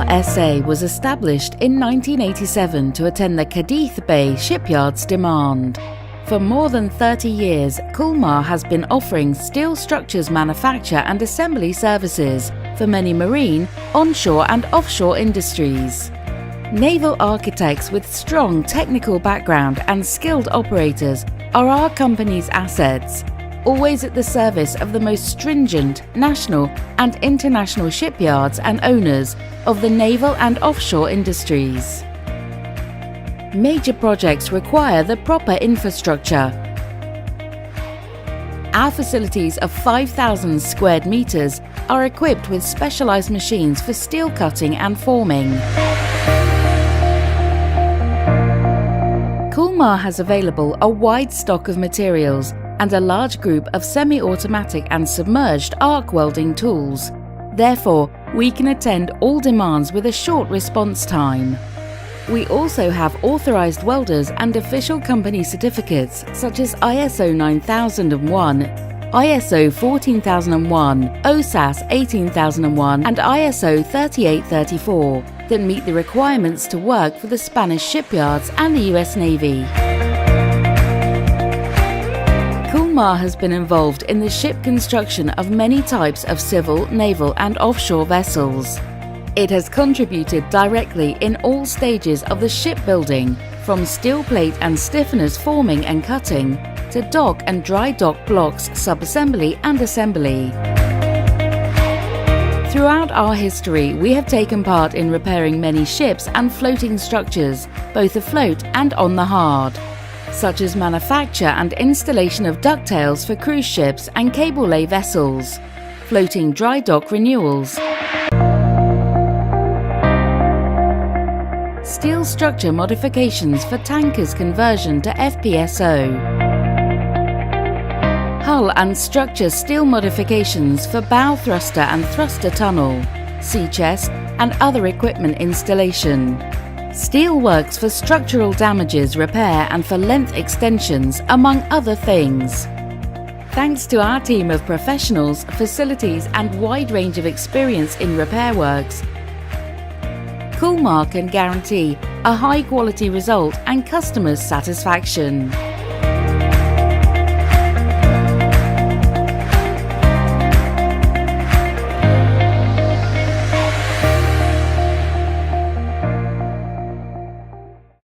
Culmar SA was established in 1987 to attend the Cadiz Bay shipyard's demand. For more than 30 years, Culmar has been offering steel structures manufacture and assembly services for many marine, onshore and offshore industries. Naval architects with strong technical background and skilled operators are our company's assets, always at the service of the most stringent national and international shipyards and owners of the naval and offshore industries. Major projects require the proper infrastructure. Our facilities of 5,000 square meters are equipped with specialized machines for steel cutting and forming. Culmar has available a wide stock of materials and a large group of semi-automatic and submerged arc welding tools. Therefore, we can attend all demands with a short response time. We also have authorized welders and official company certificates such as ISO 9001, ISO 14001, OSAS 18001 and ISO 3834 that meet the requirements to work for the Spanish shipyards and the US Navy. Culmar has been involved in the ship construction of many types of civil, naval and offshore vessels. It has contributed directly in all stages of the shipbuilding, from steel plate and stiffeners forming and cutting, to dock and dry dock blocks sub-assembly and assembly. Throughout our history, we have taken part in repairing many ships and floating structures, both afloat and on the hard, such as manufacture and installation of ducktails for cruise ships and cable-lay vessels, floating dry dock renewals, steel structure modifications for tankers conversion to FPSO, hull and structure steel modifications for bow thruster and thruster tunnel, sea chest and other equipment installation, steel works for structural damages repair and for length extensions, among other things. Thanks to our team of professionals, facilities and wide range of experience in repair works, Culmar can guarantee a high quality result and customers' satisfaction.